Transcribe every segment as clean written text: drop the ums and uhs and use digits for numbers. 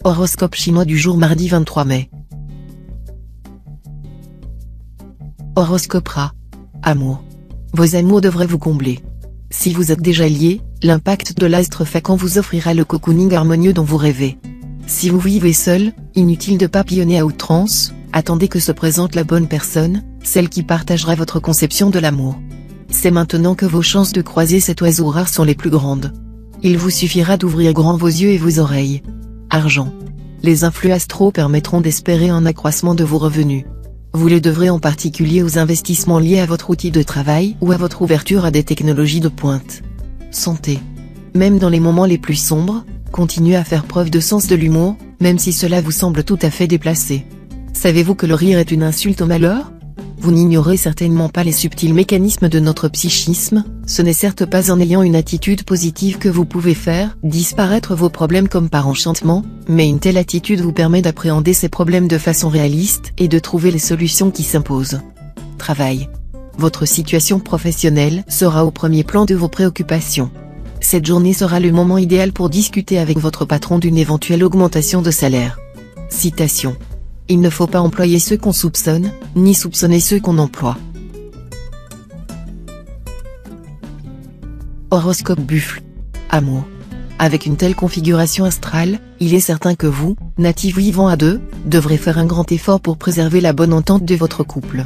Horoscope chinois du jour mardi 23 mai. Horoscope Ra. Amour. Vos amours devraient vous combler. Si vous êtes déjà lié, l'impact de l'astre fécond vous offrira le cocooning harmonieux dont vous rêvez. Si vous vivez seul, inutile de papillonner à outrance, attendez que se présente la bonne personne, celle qui partagera votre conception de l'amour. C'est maintenant que vos chances de croiser cet oiseau rare sont les plus grandes. Il vous suffira d'ouvrir grand vos yeux et vos oreilles. Argent. Les influx astraux permettront d'espérer un accroissement de vos revenus. Vous les devrez en particulier aux investissements liés à votre outil de travail ou à votre ouverture à des technologies de pointe. Santé. Même dans les moments les plus sombres, continuez à faire preuve de sens de l'humour, même si cela vous semble tout à fait déplacé. Savez-vous que le rire est une insulte au malheur ? Vous n'ignorez certainement pas les subtils mécanismes de notre psychisme, ce n'est certes pas en ayant une attitude positive que vous pouvez faire disparaître vos problèmes comme par enchantement, mais une telle attitude vous permet d'appréhender ces problèmes de façon réaliste et de trouver les solutions qui s'imposent. Travail. Votre situation professionnelle sera au premier plan de vos préoccupations. Cette journée sera le moment idéal pour discuter avec votre patron d'une éventuelle augmentation de salaire. Citation. Il ne faut pas employer ceux qu'on soupçonne, ni soupçonner ceux qu'on emploie. Horoscope Buffle. Amour. Avec une telle configuration astrale, il est certain que vous, natifs vivant à deux, devrez faire un grand effort pour préserver la bonne entente de votre couple.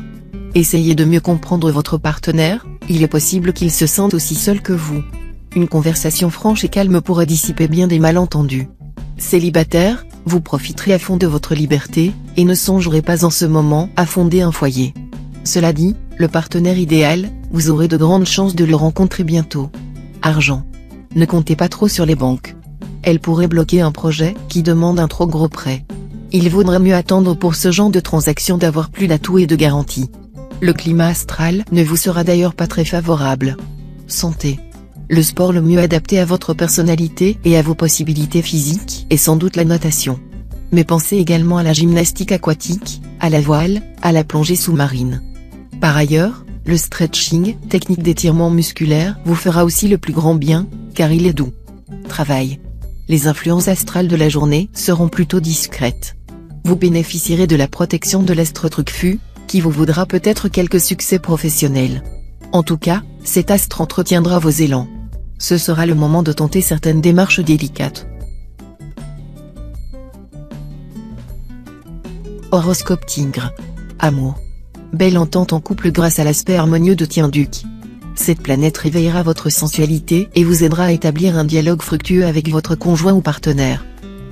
Essayez de mieux comprendre votre partenaire, il est possible qu'il se sente aussi seul que vous. Une conversation franche et calme pourrait dissiper bien des malentendus. Célibataire, vous profiterez à fond de votre liberté, et ne songerez pas en ce moment à fonder un foyer. Cela dit, le partenaire idéal, vous aurez de grandes chances de le rencontrer bientôt. Argent. Ne comptez pas trop sur les banques. Elles pourraient bloquer un projet qui demande un trop gros prêt. Il vaudrait mieux attendre pour ce genre de transaction d'avoir plus d'atouts et de garanties. Le climat astral ne vous sera d'ailleurs pas très favorable. Santé. Le sport le mieux adapté à votre personnalité et à vos possibilités physiques est sans doute la natation. Mais pensez également à la gymnastique aquatique, à la voile, à la plongée sous-marine. Par ailleurs, le stretching, technique d'étirement musculaire, vous fera aussi le plus grand bien, car il est doux. Travail. Les influences astrales de la journée seront plutôt discrètes. Vous bénéficierez de la protection de l'astre Trucfu, qui vous vaudra peut-être quelques succès professionnels. En tout cas, cet astre entretiendra vos élans. Ce sera le moment de tenter certaines démarches délicates. Horoscope Tigre. Amour. Belle entente en couple grâce à l'aspect harmonieux de Tienduc. Cette planète réveillera votre sensualité et vous aidera à établir un dialogue fructueux avec votre conjoint ou partenaire.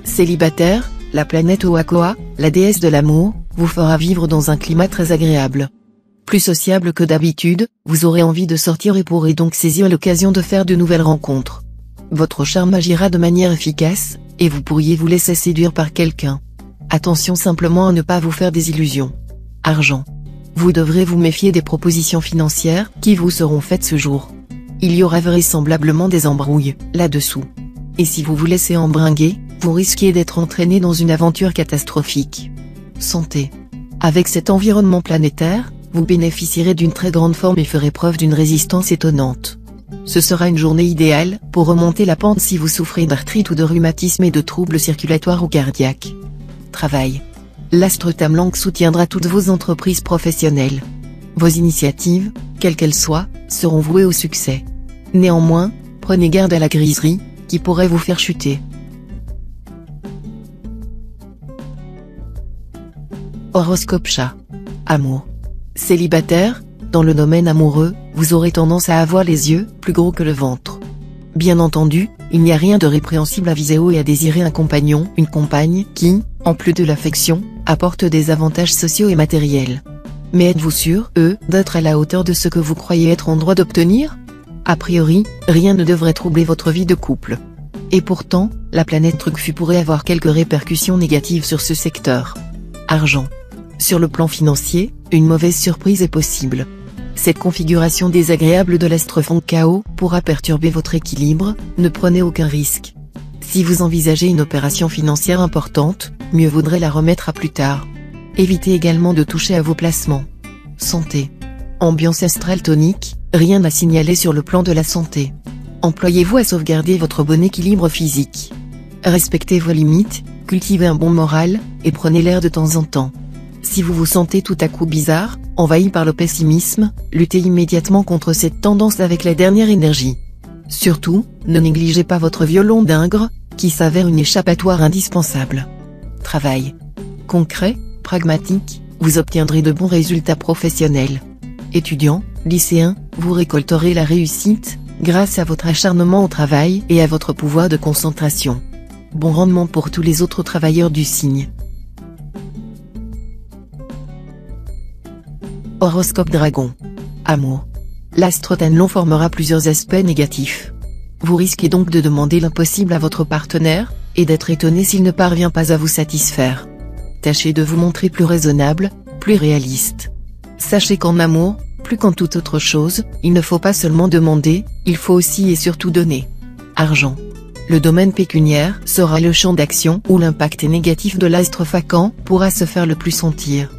Célibataire, la planète Oakoa, la déesse de l'amour, vous fera vivre dans un climat très agréable. Plus sociable que d'habitude, vous aurez envie de sortir et pourrez donc saisir l'occasion de faire de nouvelles rencontres. Votre charme agira de manière efficace, et vous pourriez vous laisser séduire par quelqu'un. Attention simplement à ne pas vous faire des illusions. Argent. Vous devrez vous méfier des propositions financières qui vous seront faites ce jour. Il y aura vraisemblablement des embrouilles là-dessous. Et si vous vous laissez embringuer, vous risquez d'être entraîné dans une aventure catastrophique. Santé. Avec cet environnement planétaire, vous bénéficierez d'une très grande forme et ferez preuve d'une résistance étonnante. Ce sera une journée idéale pour remonter la pente si vous souffrez d'arthrite ou de rhumatisme et de troubles circulatoires ou cardiaques. Travail. L'astre Tamlang soutiendra toutes vos entreprises professionnelles. Vos initiatives, quelles qu'elles soient, seront vouées au succès. Néanmoins, prenez garde à la griserie, qui pourrait vous faire chuter. Horoscope Chat. Amour. Célibataire, dans le domaine amoureux, vous aurez tendance à avoir les yeux plus gros que le ventre. Bien entendu, il n'y a rien de répréhensible à viser haut et à désirer un compagnon, une compagne qui, en plus de l'affection, apporte des avantages sociaux et matériels. Mais êtes-vous sûr, d'être à la hauteur de ce que vous croyez être en droit d'obtenir ? A priori, rien ne devrait troubler votre vie de couple. Et pourtant, la planète Trucfu pourrait avoir quelques répercussions négatives sur ce secteur. Argent. Sur le plan financier, une mauvaise surprise est possible. Cette configuration désagréable de l'astre fond chaos pourra perturber votre équilibre, ne prenez aucun risque. Si vous envisagez une opération financière importante, mieux vaudrait la remettre à plus tard. Évitez également de toucher à vos placements. Santé. Ambiance astrale tonique, rien à signaler sur le plan de la santé. Employez-vous à sauvegarder votre bon équilibre physique. Respectez vos limites, cultivez un bon moral, et prenez l'air de temps en temps. Si vous vous sentez tout à coup bizarre, envahi par le pessimisme, luttez immédiatement contre cette tendance avec la dernière énergie. Surtout, ne négligez pas votre violon d'Ingres, qui s'avère une échappatoire indispensable. Travail concret, pragmatique, vous obtiendrez de bons résultats professionnels. Étudiants, lycéens, vous récolterez la réussite, grâce à votre acharnement au travail et à votre pouvoir de concentration. Bon rendement pour tous les autres travailleurs du signe. Horoscope Dragon. Amour. L'astre Tanlon formera plusieurs aspects négatifs. Vous risquez donc de demander l'impossible à votre partenaire, et d'être étonné s'il ne parvient pas à vous satisfaire. Tâchez de vous montrer plus raisonnable, plus réaliste. Sachez qu'en amour, plus qu'en toute autre chose, il ne faut pas seulement demander, il faut aussi et surtout donner. Argent. Le domaine pécuniaire sera le champ d'action où l'impact négatif de l'astre vacant pourra se faire le plus sentir.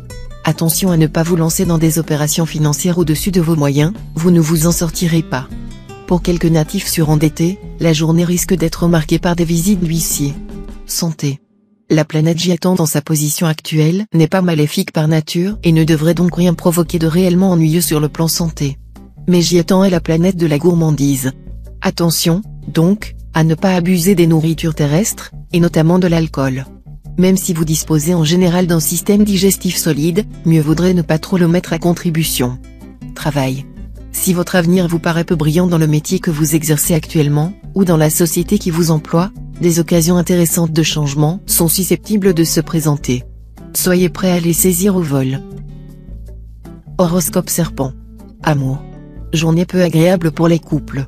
Attention à ne pas vous lancer dans des opérations financières au-dessus de vos moyens, vous ne vous en sortirez pas. Pour quelques natifs surendettés, la journée risque d'être marquée par des visites d'huissiers. Santé. La planète Giatan dans sa position actuelle n'est pas maléfique par nature et ne devrait donc rien provoquer de réellement ennuyeux sur le plan santé. Mais Giatan est la planète de la gourmandise. Attention, donc, à ne pas abuser des nourritures terrestres, et notamment de l'alcool. Même si vous disposez en général d'un système digestif solide, mieux vaudrait ne pas trop le mettre à contribution. Travail. Si votre avenir vous paraît peu brillant dans le métier que vous exercez actuellement, ou dans la société qui vous emploie, des occasions intéressantes de changement sont susceptibles de se présenter. Soyez prêt à les saisir au vol. Horoscope Serpent. Amour. Journée peu agréable pour les couples.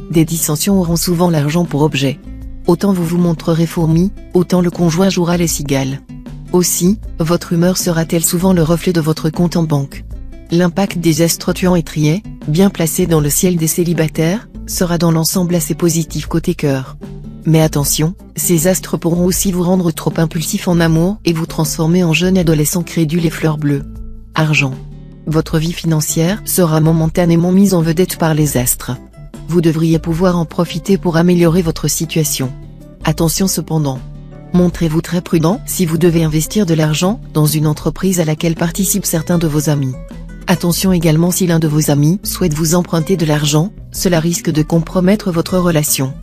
Des dissensions auront souvent l'argent pour objet. Autant vous vous montrerez fourmi, autant le conjoint jouera les cigales. Aussi, votre humeur sera-t-elle souvent le reflet de votre compte en banque. L'impact des astres tuants et triés, bien placés dans le ciel des célibataires, sera dans l'ensemble assez positif côté cœur. Mais attention, ces astres pourront aussi vous rendre trop impulsif en amour et vous transformer en jeune adolescent crédule et fleur bleue. Argent. Votre vie financière sera momentanément mise en vedette par les astres. Vous devriez pouvoir en profiter pour améliorer votre situation. Attention cependant. Montrez-vous très prudent si vous devez investir de l'argent dans une entreprise à laquelle participent certains de vos amis. Attention également si l'un de vos amis souhaite vous emprunter de l'argent, cela risque de compromettre votre relation.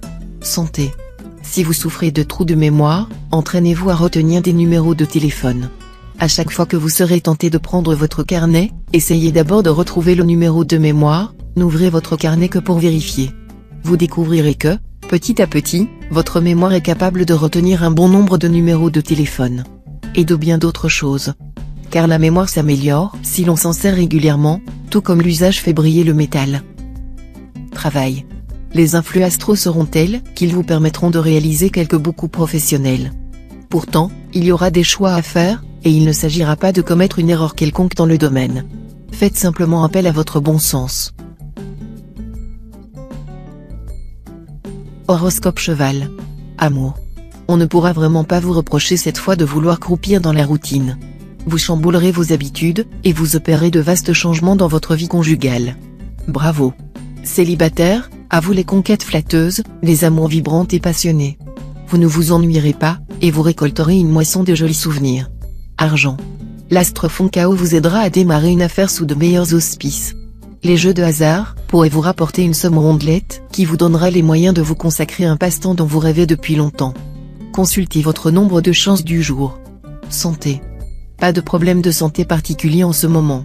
Santé. Si vous souffrez de trous de mémoire, entraînez-vous à retenir des numéros de téléphone. À chaque fois que vous serez tenté de prendre votre carnet, essayez d'abord de retrouver le numéro de mémoire, n'ouvrez votre carnet que pour vérifier. Vous découvrirez que, petit à petit, votre mémoire est capable de retenir un bon nombre de numéros de téléphone. Et de bien d'autres choses. Car la mémoire s'améliore si l'on s'en sert régulièrement, tout comme l'usage fait briller le métal. Travail. Les influx astraux seront tels qu'ils vous permettront de réaliser quelques beaucoup professionnels. Pourtant, il y aura des choix à faire, et il ne s'agira pas de commettre une erreur quelconque dans le domaine. Faites simplement appel à votre bon sens. Horoscope Cheval. Amour. On ne pourra vraiment pas vous reprocher cette fois de vouloir croupir dans la routine. Vous chamboulerez vos habitudes, et vous opérez de vastes changements dans votre vie conjugale. Bravo. Célibataire, à vous les conquêtes flatteuses, les amours vibrantes et passionnées. Vous ne vous ennuierez pas, et vous récolterez une moisson de jolis souvenirs. Argent. L'astre Foncao vous aidera à démarrer une affaire sous de meilleurs auspices. Les jeux de hasard pourraient vous rapporter une somme rondelette qui vous donnera les moyens de vous consacrer à un passe-temps dont vous rêvez depuis longtemps. Consultez votre nombre de chances du jour. Santé. Pas de problème de santé particulier en ce moment.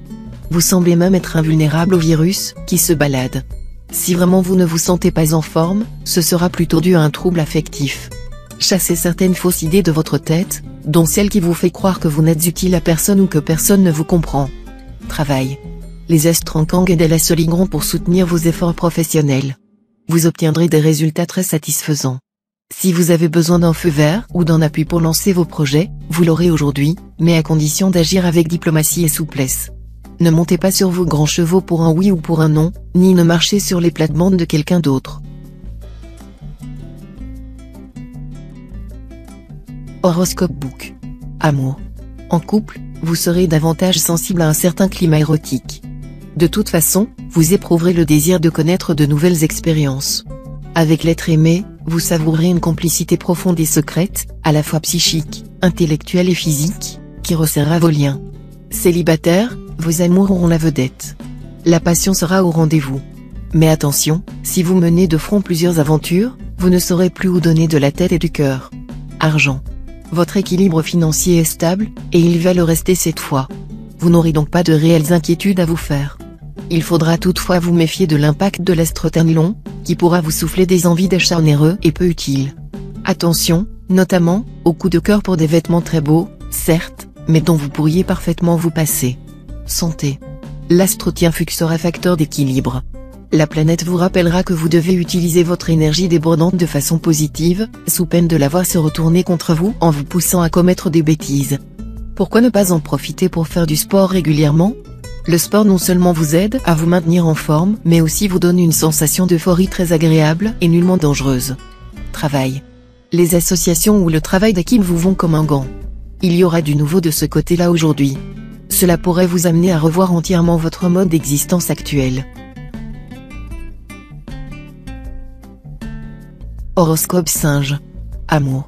Vous semblez même être invulnérable au virus qui se balade. Si vraiment vous ne vous sentez pas en forme, ce sera plutôt dû à un trouble affectif. Chassez certaines fausses idées de votre tête, dont celle qui vous fait croire que vous n'êtes utile à personne ou que personne ne vous comprend. Travail. Les astres en Kang et la soligront pour soutenir vos efforts professionnels. Vous obtiendrez des résultats très satisfaisants. Si vous avez besoin d'un feu vert ou d'un appui pour lancer vos projets, vous l'aurez aujourd'hui, mais à condition d'agir avec diplomatie et souplesse. Ne montez pas sur vos grands chevaux pour un oui ou pour un non, ni ne marchez sur les plates-bandes de quelqu'un d'autre. Horoscope Book. Amour. En couple, vous serez davantage sensible à un certain climat érotique. De toute façon, vous éprouverez le désir de connaître de nouvelles expériences. Avec l'être aimé, vous savourez une complicité profonde et secrète, à la fois psychique, intellectuelle et physique, qui resserrera vos liens. Célibataire, vos amours auront la vedette. La passion sera au rendez-vous. Mais attention, si vous menez de front plusieurs aventures, vous ne saurez plus où donner de la tête et du cœur. Argent. Votre équilibre financier est stable, et il va le rester cette fois. Vous n'aurez donc pas de réelles inquiétudes à vous faire. Il faudra toutefois vous méfier de l'impact de l'estrotanilon, qui pourra vous souffler des envies d'achat onéreux et peu utiles. Attention, notamment, au coup de cœur pour des vêtements très beaux, certes, mais dont vous pourriez parfaitement vous passer. Santé. L'astre tien fux sera facteur d'équilibre. La planète vous rappellera que vous devez utiliser votre énergie débordante de façon positive, sous peine de la voir se retourner contre vous en vous poussant à commettre des bêtises. Pourquoi ne pas en profiter pour faire du sport régulièrement ? Le sport non seulement vous aide à vous maintenir en forme, mais aussi vous donne une sensation d'euphorie très agréable et nullement dangereuse. Travail. Les associations ou le travail d'équipe vous vont comme un gant. Il y aura du nouveau de ce côté-là aujourd'hui. Cela pourrait vous amener à revoir entièrement votre mode d'existence actuel. Horoscope Singe. Amour.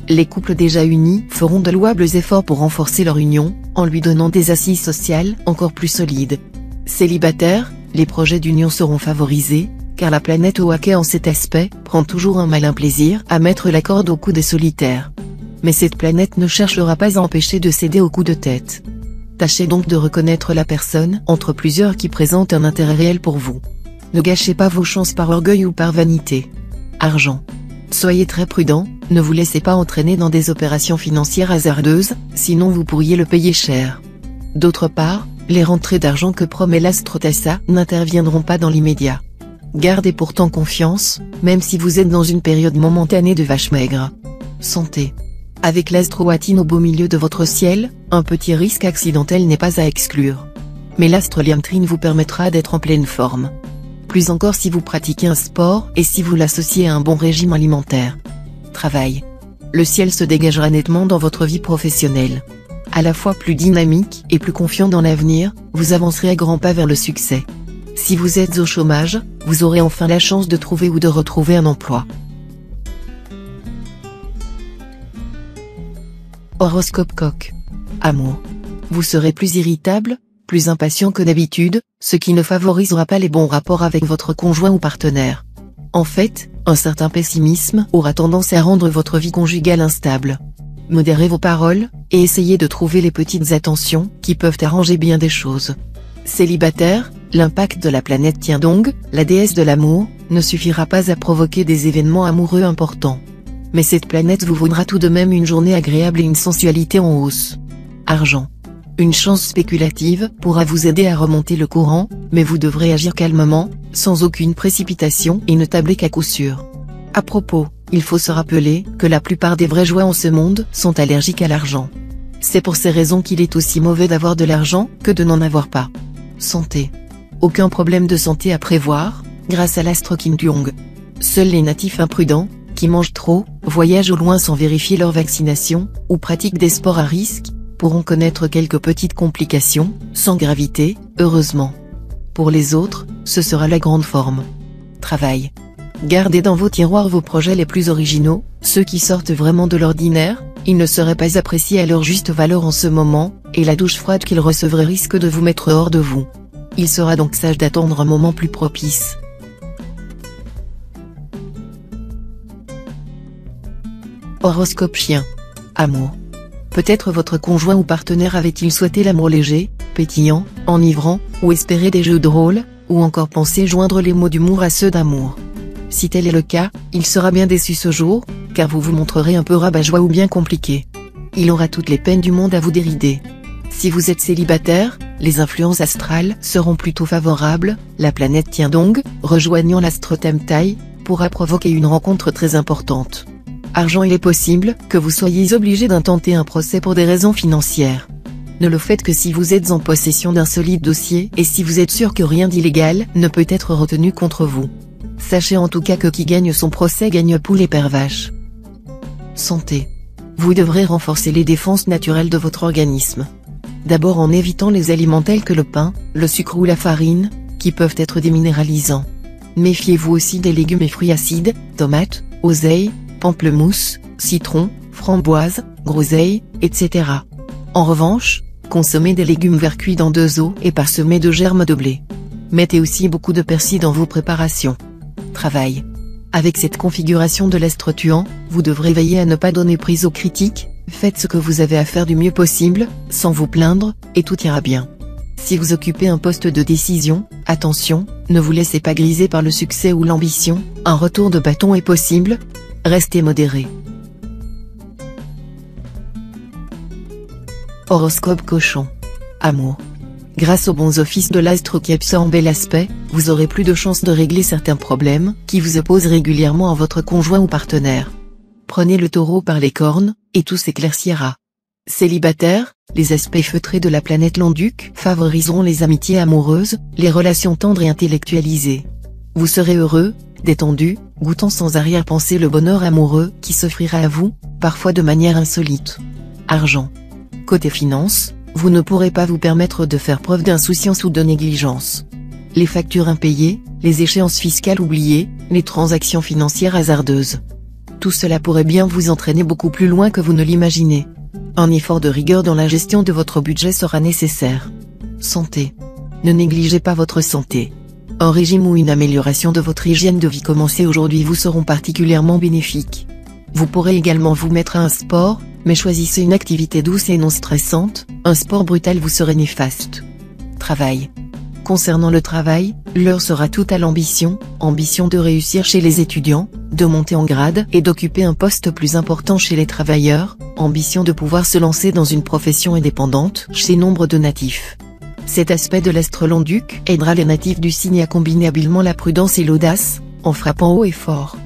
Les couples déjà unis feront de louables efforts pour renforcer leur union, en lui donnant des assises sociales encore plus solides. Célibataires, les projets d'union seront favorisés, car la planète au hockey en cet aspect prend toujours un malin plaisir à mettre la corde au cou des solitaires. Mais cette planète ne cherchera pas à empêcher de céder au coup de tête. Tâchez donc de reconnaître la personne entre plusieurs qui présente un intérêt réel pour vous. Ne gâchez pas vos chances par orgueil ou par vanité. Argent. Soyez très prudent, ne vous laissez pas entraîner dans des opérations financières hasardeuses, sinon vous pourriez le payer cher. D'autre part, les rentrées d'argent que promet l'astre Tassa n'interviendront pas dans l'immédiat. Gardez pourtant confiance, même si vous êtes dans une période momentanée de vache maigre. Santé. Avec l'astre Watine au beau milieu de votre ciel, un petit risque accidentel n'est pas à exclure. Mais l'astre Liamtrine vous permettra d'être en pleine forme. Plus encore si vous pratiquez un sport et si vous l'associez à un bon régime alimentaire. Travail. Le ciel se dégagera nettement dans votre vie professionnelle. À la fois plus dynamique et plus confiant dans l'avenir, vous avancerez à grands pas vers le succès. Si vous êtes au chômage, vous aurez enfin la chance de trouver ou de retrouver un emploi. Horoscope Coq. Amour. Vous serez plus irritable, plus impatient que d'habitude, ce qui ne favorisera pas les bons rapports avec votre conjoint ou partenaire. En fait, un certain pessimisme aura tendance à rendre votre vie conjugale instable. Modérez vos paroles, et essayez de trouver les petites attentions qui peuvent arranger bien des choses. Célibataire, l'impact de la planète Tiendong, la déesse de l'amour, ne suffira pas à provoquer des événements amoureux importants. Mais cette planète vous vaudra tout de même une journée agréable et une sensualité en hausse. Argent. Une chance spéculative pourra vous aider à remonter le courant, mais vous devrez agir calmement, sans aucune précipitation et ne tablez qu'à coup sûr. À propos, il faut se rappeler que la plupart des vraies joies en ce monde sont allergiques à l'argent. C'est pour ces raisons qu'il est aussi mauvais d'avoir de l'argent que de n'en avoir pas. Santé. Aucun problème de santé à prévoir, grâce à l'astre Kim Tuong. Seuls les natifs imprudents, qui mangent trop, voyagent au loin sans vérifier leur vaccination, ou pratiquent des sports à risque, pourront connaître quelques petites complications, sans gravité, heureusement. Pour les autres, ce sera la grande forme. Travail. Gardez dans vos tiroirs vos projets les plus originaux, ceux qui sortent vraiment de l'ordinaire, ils ne seraient pas appréciés à leur juste valeur en ce moment, et la douche froide qu'ils recevraient risque de vous mettre hors de vous. Il sera donc sage d'attendre un moment plus propice. Horoscope Chien. Amour. Peut-être votre conjoint ou partenaire avait-il souhaité l'amour léger, pétillant, enivrant, ou espéré des jeux de rôle, ou encore pensé joindre les mots d'humour à ceux d'amour. Si tel est le cas, il sera bien déçu ce jour, car vous vous montrerez un peu rabat-joie ou bien compliqué. Il aura toutes les peines du monde à vous dérider. Si vous êtes célibataire, les influences astrales seront plutôt favorables, la planète Tiendong, rejoignant l'astre Tamtai, pourra provoquer une rencontre très importante. Argent, il est possible que vous soyez obligé d'intenter un procès pour des raisons financières. Ne le faites que si vous êtes en possession d'un solide dossier et si vous êtes sûr que rien d'illégal ne peut être retenu contre vous. Sachez en tout cas que qui gagne son procès gagne poule et perd vache. Santé. Vous devrez renforcer les défenses naturelles de votre organisme. D'abord en évitant les aliments tels que le pain, le sucre ou la farine, qui peuvent être déminéralisants. Méfiez-vous aussi des légumes et fruits acides, tomates, oseille, pamplemousse, citron, framboise, groseille, etc. En revanche, consommez des légumes verts cuits dans 2 eaux et parsemés de germes de blé. Mettez aussi beaucoup de persil dans vos préparations. Travail. Avec cette configuration de l'astre tuant, vous devrez veiller à ne pas donner prise aux critiques, faites ce que vous avez à faire du mieux possible, sans vous plaindre, et tout ira bien. Si vous occupez un poste de décision, attention, ne vous laissez pas griser par le succès ou l'ambition, un retour de bâton est possible, restez modéré. Horoscope Cochon. Amour. Grâce aux bons offices de l'astre qui absorbe bel aspect, vous aurez plus de chances de régler certains problèmes qui vous opposent régulièrement à votre conjoint ou partenaire. Prenez le taureau par les cornes, et tout s'éclaircira. Célibataire, les aspects feutrés de la planète Landuc favoriseront les amitiés amoureuses, les relations tendres et intellectualisées. Vous serez heureux, détendu, goûtant sans arrière-pensée le bonheur amoureux qui s'offrira à vous, parfois de manière insolite. Argent. Côté finance, vous ne pourrez pas vous permettre de faire preuve d'insouciance ou de négligence. Les factures impayées, les échéances fiscales oubliées, les transactions financières hasardeuses. Tout cela pourrait bien vous entraîner beaucoup plus loin que vous ne l'imaginez. Un effort de rigueur dans la gestion de votre budget sera nécessaire. Santé. Ne négligez pas votre santé. Un régime ou une amélioration de votre hygiène de vie commencée aujourd'hui vous seront particulièrement bénéfiques. Vous pourrez également vous mettre à un sport, mais choisissez une activité douce et non stressante, un sport brutal vous serait néfaste. Travail. Concernant le travail, l'heure sera toute à l'ambition, ambition de réussir chez les étudiants, de monter en grade et d'occuper un poste plus important chez les travailleurs, ambition de pouvoir se lancer dans une profession indépendante chez nombre de natifs. Cet aspect de l'astre Landuc aidera les natifs du signe à combiner habilement la prudence et l'audace, en frappant haut et fort.